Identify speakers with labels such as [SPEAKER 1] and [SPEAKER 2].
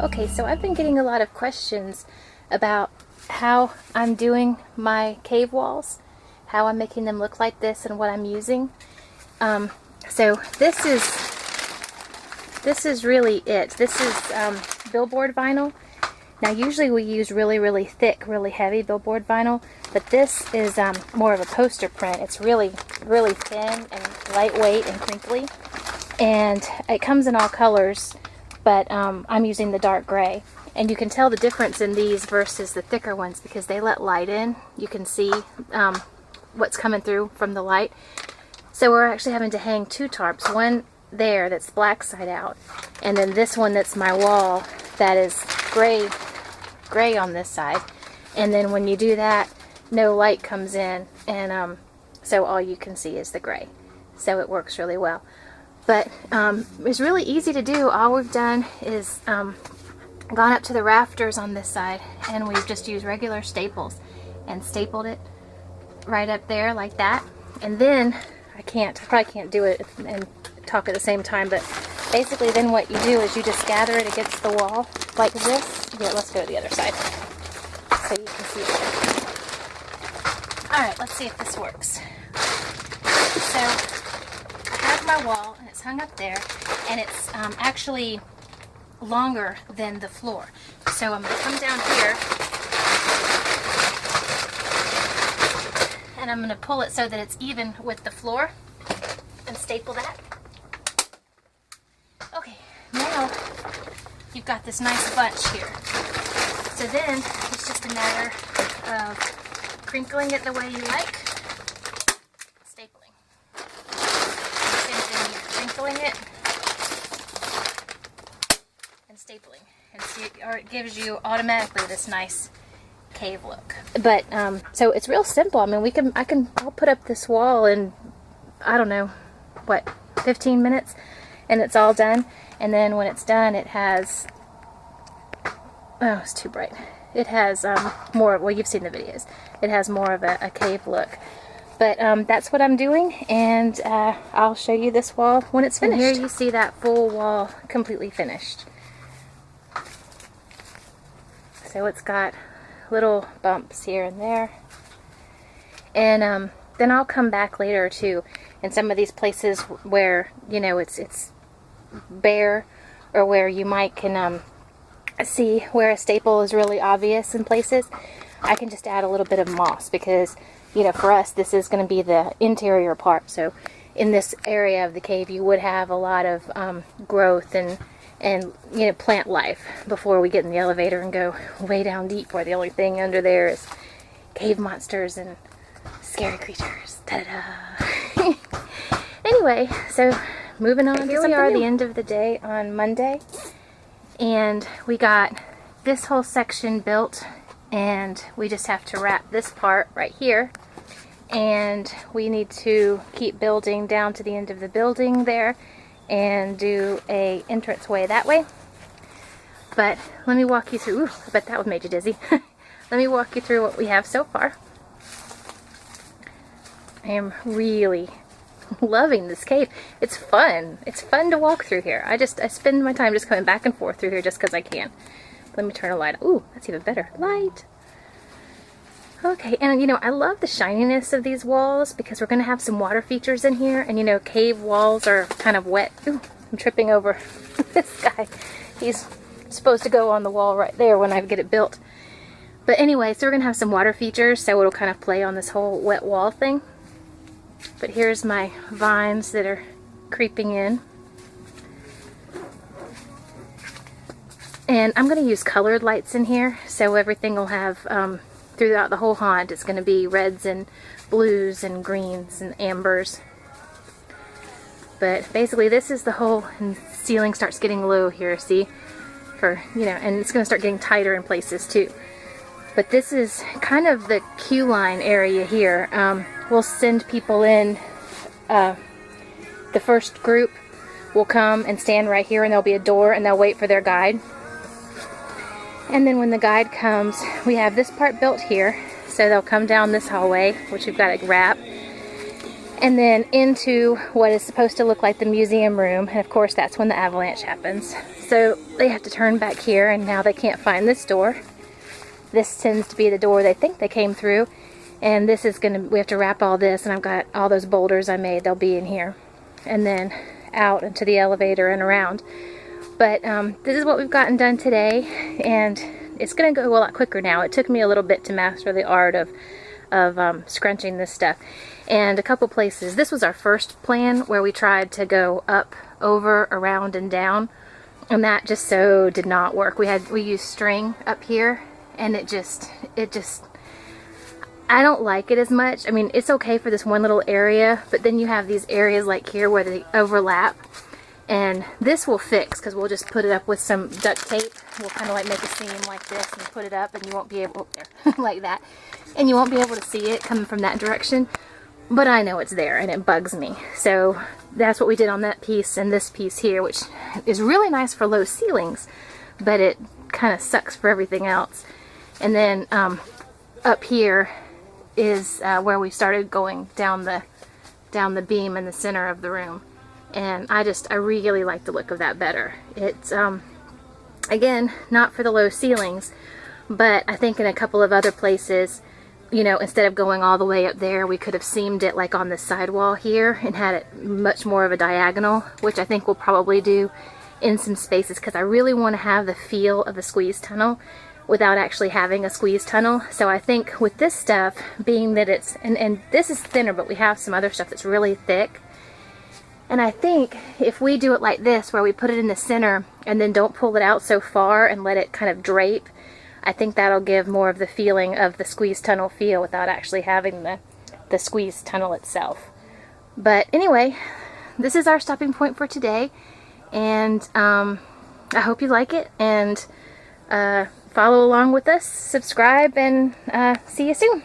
[SPEAKER 1] Okay, so I've been getting a lot of questions about how I'm doing my cave walls, how I'm making them look like this, and what I'm using. So this is really it. This is billboard vinyl. Now usually we use really thick, really heavy billboard vinyl, but this is more of a poster print. It's really thin and lightweight and crinkly, and it comes in all colors, but I'm using the dark gray. And you can tell the difference in these versus the thicker ones because they let light in. You can see what's coming through from the light. So we're actually having to hang two tarps, one there that's black side out, and then this one that's my wall that is gray on this side. And then when you do that, no light comes in, and so all you can see is the gray. So it works really well. But it's really easy to do. All we've done is gone up to the rafters on this side, and we've just used regular staples and stapled it right up there like that. And then I probably can't do it and talk at the same time, but basically then what you do is you just gather it against the wall like this. Here, let's go to the other side so you can see it. Alright, let's see if this works. So I have my wall and it's hung up there, and it's actually longer than the floor. So I'm going to come down here and I'm going to pull it so that it's even with the floor and staple that. Okay, now you've got this nice bunch here. So then it's just a matter of crinkling it the way you like, stapling. Same thing, you're crinkling it and stapling. And see, it gives you automatically this nice cave look. But so it's real simple. I mean, I'll put up this wall in, I don't know, what, 15 minutes, and it's all done. And then when it's done, it has, oh, it's too bright. It has more, well, you've seen the videos. It has more of a cave look. But that's what I'm doing, and I'll show you this wall when it's finished. And here you see that full wall completely finished. So it's got little bumps here and there. And then I'll come back later too in some of these places where, you know, it's bare, or where you might can see where a staple is really obvious in places. I can just add a little bit of moss because, you know, for us this is going to be the interior part. So in this area of the cave you would have a lot of growth and you know, plant life before we get in the elevator and go way down deep where the only thing under there is cave monsters and scary creatures. Ta-da-da! Anyway, so moving on. Here we are at the end of the day on Monday, and we got this whole section built, and we just have to wrap this part right here, and we need to keep building down to the end of the building there and do a entranceway that way. But let me walk you through. Ooh, I bet that would make you dizzy. Let me walk you through what we have so far. I am really loving this cave. It's fun. It's fun to walk through here. I spend my time just coming back and forth through here just because I can. Let me turn a light. Ooh, that's even better. Light. Okay, and you know, I love the shininess of these walls because we're going to have some water features in here, and you know, cave walls are kind of wet. Ooh, I'm tripping over this guy. He's supposed to go on the wall right there when I get it built. But anyway, so we're going to have some water features, so it'll kind of play on this whole wet wall thing. But here's my vines that are creeping in. And I'm going to use colored lights in here, so everything will have, throughout the whole haunt, it's going to be reds and blues and greens and ambers. But basically this is the whole, and the ceiling starts getting low here, see? For, you know, and it's going to start getting tighter in places too. But this is kind of the queue line area here. We'll send people in, the first group will come and stand right here, and there'll be a door, and they'll wait for their guide. And then when the guide comes, we have this part built here, so they'll come down this hallway, which we've got to wrap. and then into what is supposed to look like the museum room. And of course that's when the avalanche happens. So they have to turn back here, and now they can't find this door. This tends to be the door they think they came through, and this is gonna, we have to wrap all this, and I've got all those boulders I made, they'll be in here, and then out into the elevator and around. But this is what we've gotten done today, and it's gonna go a lot quicker now. It took me a little bit to master the art of scrunching this stuff. And a couple places, this was our first plan where we tried to go up, over, around, and down, and that just so did not work. We used string up here, and it just I don't like it as much. I mean, it's okay for this one little area, but then you have these areas like here where they overlap, and this will fix because we'll just put it up with some duct tape. We'll kind of like make a seam like this and put it up, and you won't be able, there, like that, and you won't be able to see it coming from that direction, but I know it's there and it bugs me. So that's what we did on that piece and this piece here, which is really nice for low ceilings, but it kind of sucks for everything else. And then up here is where we started going down the beam in the center of the room, and I really like the look of that better. It's again, not for the low ceilings, but I think in a couple of other places, you know, instead of going all the way up there, we could have seamed it like on the sidewall here and had it much more of a diagonal, which I think we'll probably do in some spaces, because I really want to have the feel of a squeeze tunnel without actually having a squeeze tunnel. So I think with this stuff, being that it's, and this is thinner, but we have some other stuff that's really thick, and I think if we do it like this, where we put it in the center and then don't pull it out so far and let it kind of drape, I think that'll give more of the feeling of the squeeze tunnel feel without actually having the squeeze tunnel itself. But anyway, this is our stopping point for today, and I hope you like it, and follow along with us, subscribe, and see you soon.